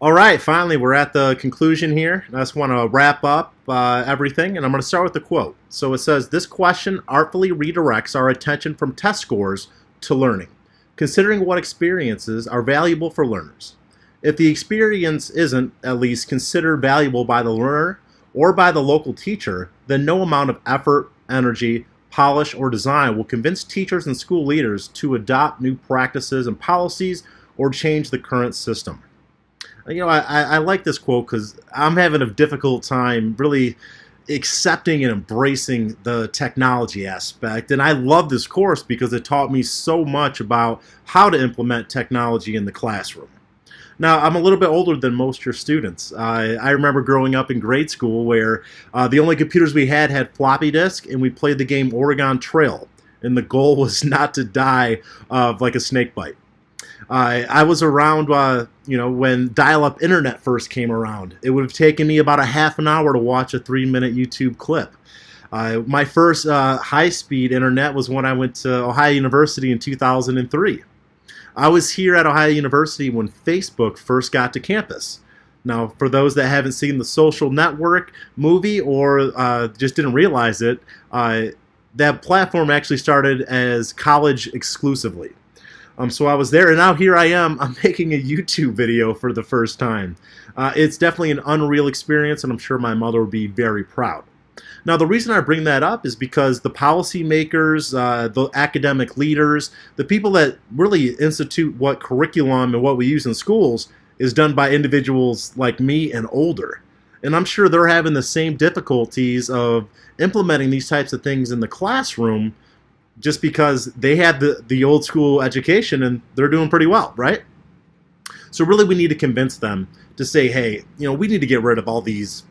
All right, finally, we're at the conclusion here. I just want to wrap up everything, and I'm going to start with the quote. So it says, "This question artfully redirects our attention from test scores to learning, considering what experiences are valuable for learners. If the experience isn't, at least, considered valuable by the learner or by the local teacher, then no amount of effort, energy, polish, or design will convince teachers and school leaders to adopt new practices and policies or change the current system." I like this quote because I'm having a difficult time really accepting and embracing the technology aspect. And I love this course because it taught me so much about how to implement technology in the classroom. Now, I'm a little bit older than most of your students. I remember growing up in grade school where the only computers we had floppy disk, and we played the game Oregon Trail. And the goal was not to die of like a snake bite. I was around, when dial-up internet first came around. It would have taken me about a half an hour to watch a 3-minute YouTube clip. My first high-speed internet was when I went to Ohio University in 2003. I was here at Ohio University when Facebook first got to campus. Now, for those that haven't seen the Social Network movie or just didn't realize it, that platform actually started as college exclusively. So I was there, and now here I am. I'm making a YouTube video for the first time. It's definitely an unreal experience, and I'm sure my mother would be very proud. Now, the reason I bring that up is because the policymakers, the academic leaders, the people that really institute what curriculum and what we use in schools is done by individuals like me and older. And I'm sure they're having the same difficulties of implementing these types of things in the classroom just because they had the old school education and they're doing pretty well, right? So really we need to convince them to say, hey, we need to get rid of all these,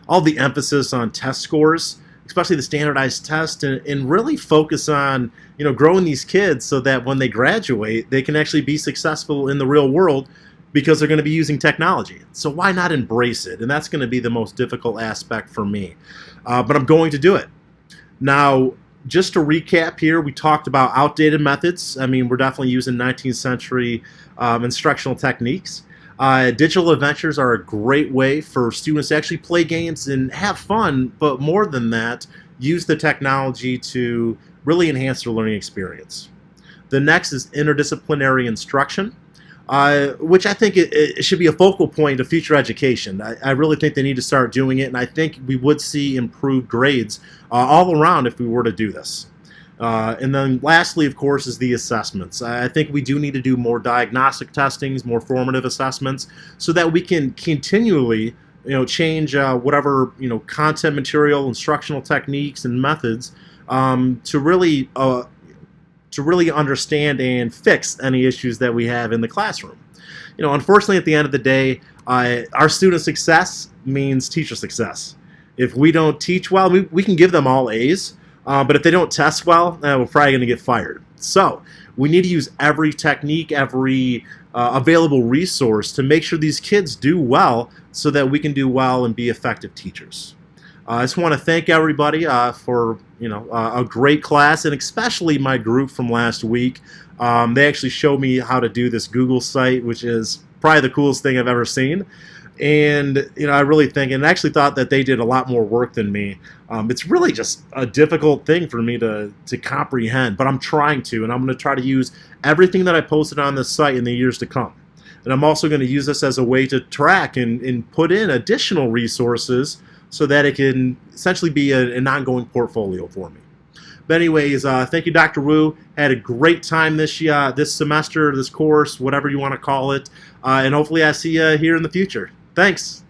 all the emphasis on test scores, especially the standardized test, and really focus on, growing these kids so that when they graduate, they can actually be successful in the real world because they're going to be using technology. So why not embrace it? And that's going to be the most difficult aspect for me. But I'm going to do it. Now, just to recap here, we talked about outdated methods. I mean, we're definitely using 19th century instructional techniques. Digital adventures are a great way for students to actually play games and have fun, but more than that, use the technology to really enhance their learning experience. The next is interdisciplinary instruction, which I think it should be a focal point of future education. I really think they need to start doing it, and I think we would see improved grades all around if we were to do this. And then lastly, of course, is the assessments. I think we do need to do more diagnostic testings, more formative assessments, so that we can continually change whatever content material, instructional techniques, and methods to really understand and fix any issues that we have in the classroom. Unfortunately, at the end of the day, our student success means teacher success. If we don't teach well, we can give them all A's, but if they don't test well, we're probably going to get fired. So we need to use every technique, every available resource to make sure these kids do well so that we can do well and be effective teachers. I just want to thank everybody for a great class, and especially my group from last week. They actually showed me how to do this Google site, which is probably the coolest thing I've ever seen. And I really think, and actually thought that they did a lot more work than me. It's really just a difficult thing for me to comprehend, but I'm trying to, and I'm going to try to use everything that I posted on this site in the years to come. And I'm also going to use this as a way to track and put in additional resources so that it can essentially be an ongoing portfolio for me. But anyways, thank you, Dr. Wu. Had a great time this semester, this course, whatever you want to call it. And hopefully I see you here in the future. Thanks.